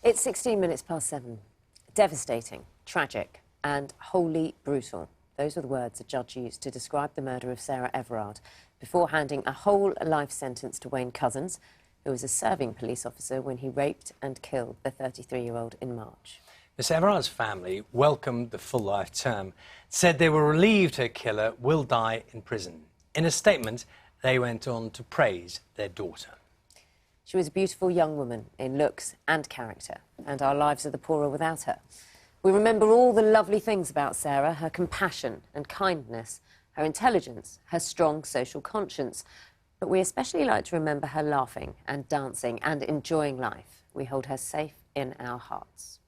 It's 16 minutes past 7. Devastating, tragic and wholly brutal. Those were the words a judge used to describe the murder of Sarah Everard before handing a whole life sentence to Wayne Couzens, who was a serving police officer when he raped and killed the 33-year-old in March. Miss Everard's family welcomed the full life term, said they were relieved her killer will die in prison. In a statement, they went on to praise their daughter. She was a beautiful young woman in looks and character, and our lives are the poorer without her. We remember all the lovely things about Sarah, her compassion and kindness, her intelligence, her strong social conscience. But we especially like to remember her laughing and dancing and enjoying life. We hold her safe in our hearts.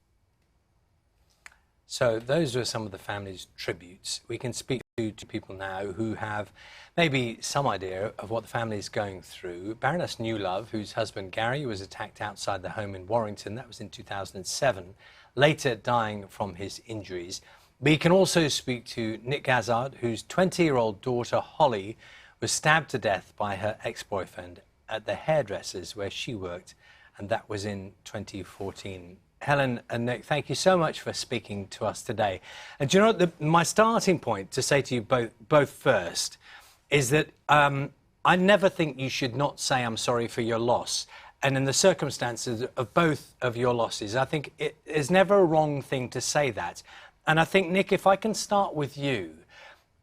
So those were some of the family's tributes. We can speak to people now who have maybe some idea of what the family is going through. Baroness Newlove, whose husband Gary was attacked outside the home in Warrington, that was in 2007, later dying from his injuries. We can also speak to Nick Gazzard, whose 20-year-old daughter Hollie was stabbed to death by her ex-boyfriend at the hairdressers where she worked, and that was in 2014. Helen and Nick, thank you so much for speaking to us today. And do you know, my starting point to say to you both first is that I never think you should not say I'm sorry for your loss. And in the circumstances of both of your losses, I think it is never a wrong thing to say that. And I think, Nick, if I can start with you,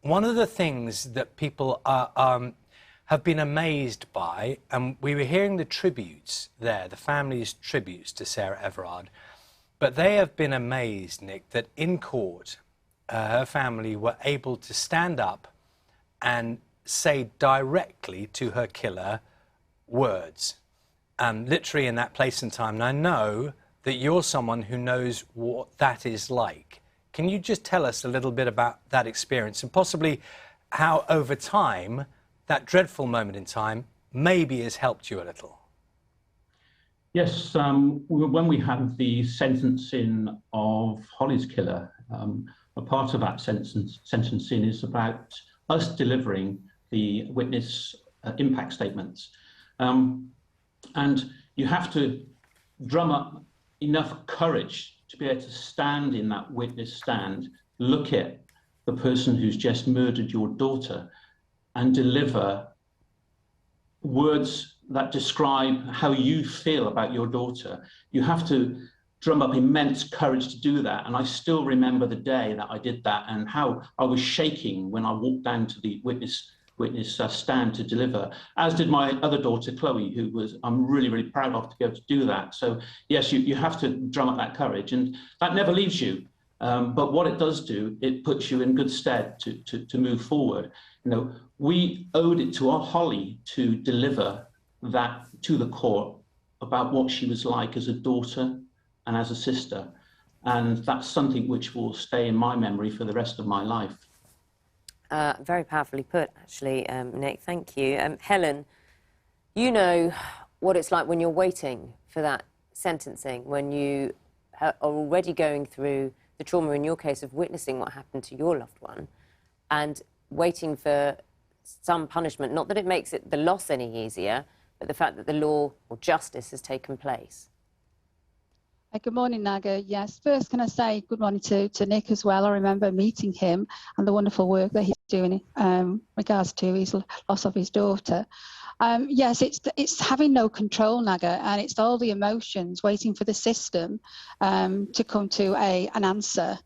one of the things that people have been amazed by, and we were hearing the tributes there, the family's tributes to Sarah Everard, but they have been amazed, Nick, that in court, her family were able to stand up and say directly to her killer words, literally in that place and time. And I know that you're someone who knows what that is like. Can you just tell us a little bit about that experience and possibly how over time that dreadful moment in time maybe has helped you a little? Yes, when we had the sentencing of Hollie's killer, a part of that sentencing is about us delivering the witness impact statements. And you have to drum up enough courage to be able to stand in that witness stand, look at the person who's just murdered your daughter and deliver words that describe how you feel about your daughter. You have to drum up immense courage to do that. And I still remember the day that I did that and how I was shaking when I walked down to the witness stand to deliver, as did my other daughter, Chloe, who was, I'm really, really proud of to be able to do that. So yes, you have to drum up that courage, and that never leaves you. But what it does do, it puts you in good stead to move forward. You know, we owed it to our Hollie to deliver that to the court about what she was like as a daughter and as a sister. And that's something which will stay in my memory for the rest of my life. Very powerfully put, actually, Nick. Thank you. Helen, you know what it's like when you're waiting for that sentencing, when you are already going through the trauma, in your case, of witnessing what happened to your loved one and waiting for some punishment. Not that it makes the loss any easier, but the fact that the law or justice has taken place. Good morning, Naga. Yes, first can I say good morning to Nick as well. I remember meeting him and the wonderful work that he's doing in regards to his loss of his daughter. Yes, it's having no control, Naga, and it's all the emotions waiting for the system to come to an answer.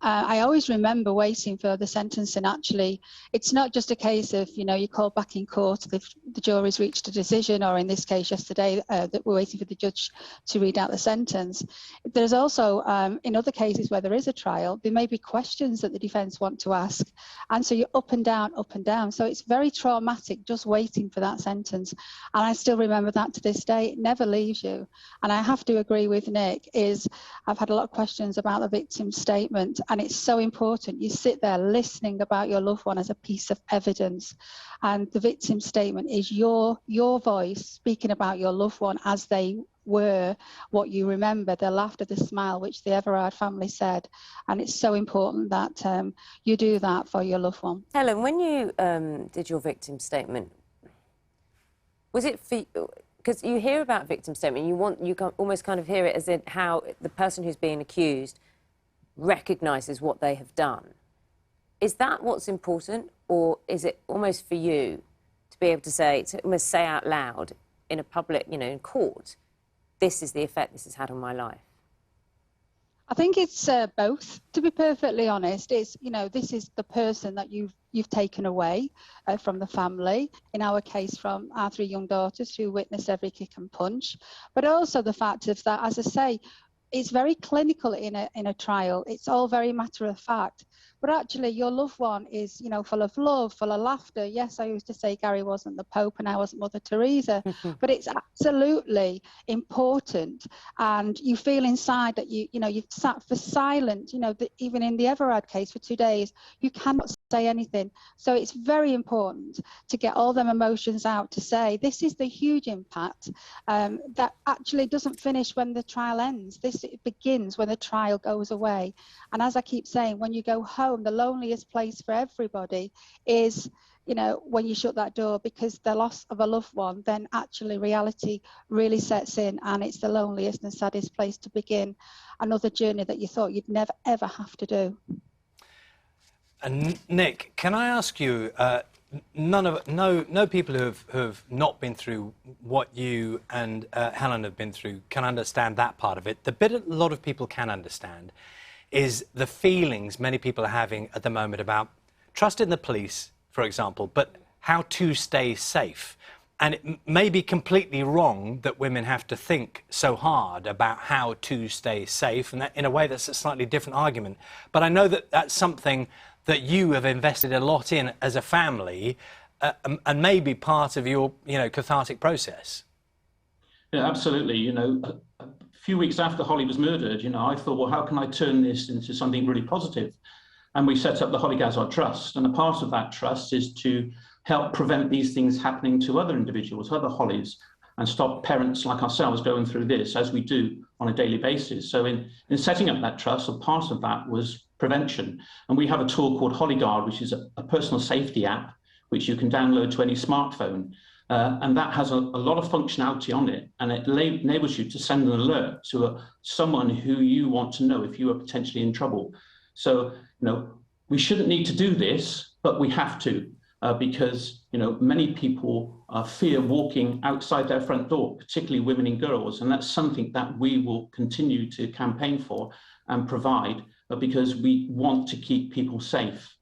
I always remember waiting for the sentencing. Actually, it's not just a case of, you know, you call back in court, the jury's reached a decision, or in this case yesterday, that we're waiting for the judge to read out the sentence. There's also, in other cases where there is a trial, there may be questions that the defence want to ask. And so you're up and down, up and down. So it's very traumatic just waiting for that sentence. And I still remember that to this day. It never leaves you. And I have to agree with Nick, I've had a lot of questions about the victim's statement. And it's so important. You sit there listening about your loved one as a piece of evidence. And the victim's statement is your voice speaking about your loved one as they were, what you remember, the laughter, the smile, which the Everard family said. And it's so important that you do that for your loved one. Helen, when you did your victim statement, was it for because you hear about victim statement, you can almost kind of hear it as in how the person who's being accused recognises what they have done. Is that what's important, or is it almost for you to be able to say, to almost say out loud in a public, you know, in court, this is the effect this has had on my life? I think it's both, to be perfectly honest. It's, you know, this is the person that you've taken away from the family, in our case from our 3 young daughters who witnessed every kick and punch, but also the fact of that, as I say, it's very clinical in a trial. It's all very matter of fact. But actually, your loved one is, you know, full of love, full of laughter. Yes, I used to say Gary wasn't the Pope and I wasn't Mother Teresa, but it's absolutely important. And you feel inside that you know, you've sat for silent. You know, even in the Everard case for 2 days, you cannot say anything. So it's very important to get all them emotions out, to say this is the huge impact that actually doesn't finish when the trial ends. It begins when the trial goes away. And as I keep saying, when you go home, the loneliest place for everybody is, you know, when you shut that door, because the loss of a loved one, then actually reality really sets in, and it's the loneliest and saddest place to begin another journey that you thought you'd never ever have to do. And Nick, can I ask you, no people who have not been through what you and Helen have been through can understand that part of it. The bit a lot of people can understand is the feelings many people are having at the moment about trust in the police, for example, but how to stay safe. And it may be completely wrong that women have to think so hard about how to stay safe, and that, in a way, that's a slightly different argument. But I know that that's something that you have invested a lot in as a family, and maybe part of your, you know, cathartic process. Yeah, absolutely. You know, a few weeks after Hollie was murdered, you know, I thought, well, how can I turn this into something really positive? And we set up the Hollie Gazzard Trust, and a part of that trust is to help prevent these things happening to other individuals, other Hollies, and stop parents like ourselves going through this, as we do on a daily basis. So in setting up that trust, a part of that was prevention. And we have a tool called Hollie Guard, which is a personal safety app, which you can download to any smartphone. And that has a lot of functionality on it, and it enables you to send an alert to someone who you want to know if you are potentially in trouble. So, you know, we shouldn't need to do this, but we have to, because, you know, many people fear walking outside their front door, particularly women and girls, and that's something that we will continue to campaign for and provide, because we want to keep people safe.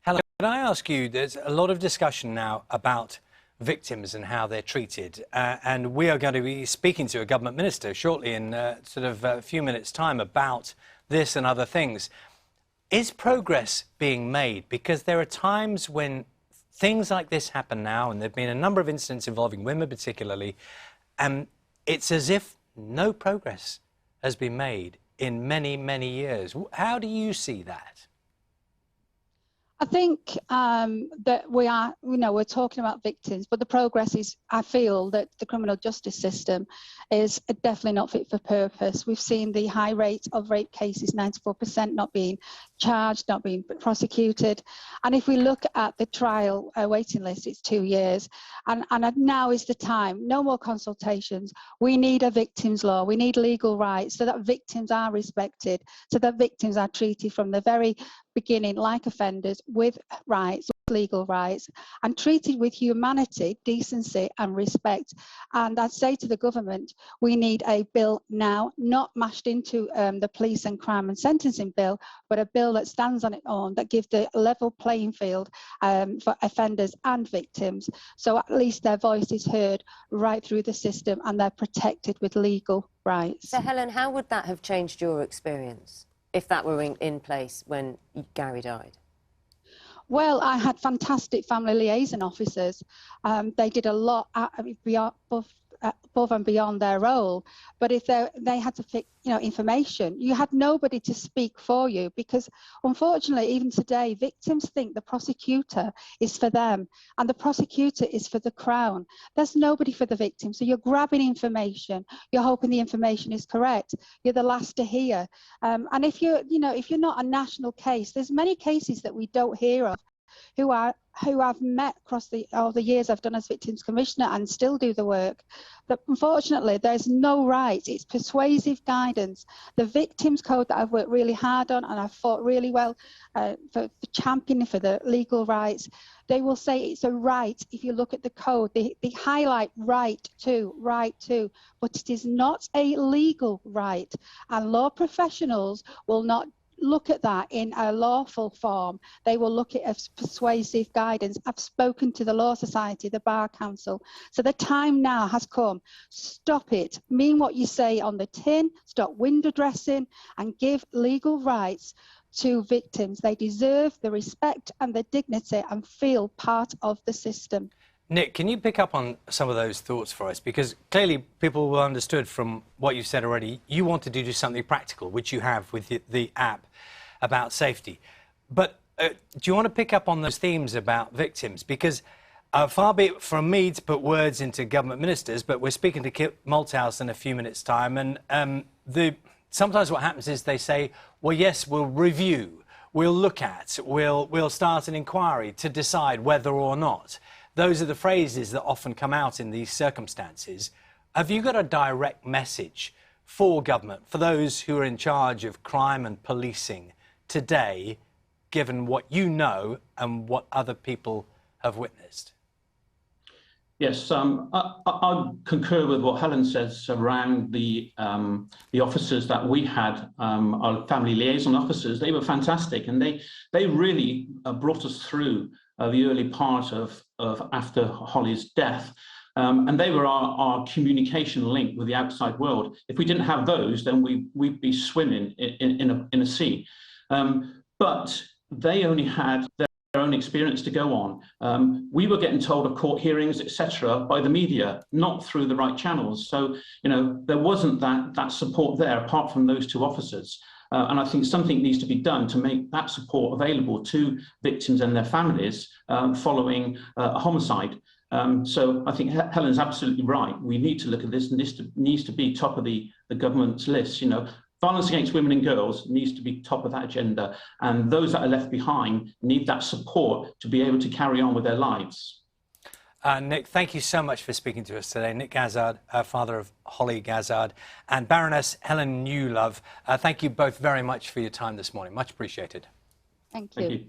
Helen, can I ask you, there's a lot of discussion now about victims and how they're treated, and we are going to be speaking to a government minister shortly in sort of a few minutes' time about this and other things. Is progress being made? Because there are times when things like this happen now, and there have been a number of incidents involving women particularly, and it's as if no progress has been made in many, many years. How do you see that? I think that we are, you know, we're talking about victims, but the progress is, I feel that the criminal justice system is definitely not fit for purpose. We've seen the high rate of rape cases, 94% not being charged, not being prosecuted. And if we look at the trial waiting list, it's 2 years. And now is the time, no more consultations. We need a victims law. We need legal rights so that victims are respected, so that victims are treated from the very beginning like offenders, with rights, legal rights, and treated with humanity, decency and respect. And I'd say to the government, we need a bill now, not mashed into the police and crime and sentencing bill, but a bill that stands on its own, that gives the level playing field for offenders and victims, so at least their voice is heard right through the system and they're protected with legal rights. So Helen, how would that have changed your experience if that were in place when Gary died? Well, I had fantastic family liaison officers. They did a lot above and beyond their role. But if they had to pick, you know, information, you had nobody to speak for you, because unfortunately, even today, victims think the prosecutor is for them and the prosecutor is for the Crown. There's nobody for the victim. So you're grabbing information, you're hoping the information is correct. You're the last to hear. And if you're not a national case, there's many cases that we don't hear of who I've met across all the years I've done as Victims Commissioner and still do the work, that unfortunately there's no right. It's persuasive guidance. The Victims Code that I've worked really hard on and I've fought really well for championing for the legal rights, they will say it's a right. If you look at the code, they highlight right to, but it is not a legal right. And law professionals will not look at that in a lawful form. They will look at it as persuasive guidance. I've spoken to the Law Society, the Bar Council. So the time now has come. Stop it. Mean what you say on the tin. Stop window dressing and give legal rights to victims. They deserve the respect and the dignity and feel part of the system. Nick, can you pick up on some of those thoughts for us? Because clearly people will understood from what you've said already, you want to do something practical, which you have with the app about safety. But do you want to pick up on those themes about victims? Because far be it from me to put words into government ministers, but we're speaking to Kit Malthouse in a few minutes' time, and sometimes what happens is they say, well, yes, we'll review, we'll look at, we'll start an inquiry to decide whether or not. Those are the phrases that often come out in these circumstances. Have you got a direct message for government, for those who are in charge of crime and policing today, given what you know and what other people have witnessed? Yes, I concur with what Helen says around the officers that we had, our family liaison officers. They were fantastic, and they really brought us through the early part of after Hollie's death. And they were our communication link with the outside world. If we didn't have those, then we'd be swimming in a sea. But they only had their own experience to go on. We were getting told of court hearings, etc., by the media, not through the right channels. So, you know, there wasn't that support there apart from those two officers. And I think something needs to be done to make that support available to victims and their families following a homicide. So I think Helen's absolutely right. We need to look at this, and this needs to be top of the government's list. You know, violence against women and girls needs to be top of that agenda, and those that are left behind need that support to be able to carry on with their lives. Nick, thank you so much for speaking to us today. Nick Gazzard, father of Hollie Gazzard, and Baroness Helen Newlove. Thank you both very much for your time this morning. Much appreciated. Thank you. Thank you.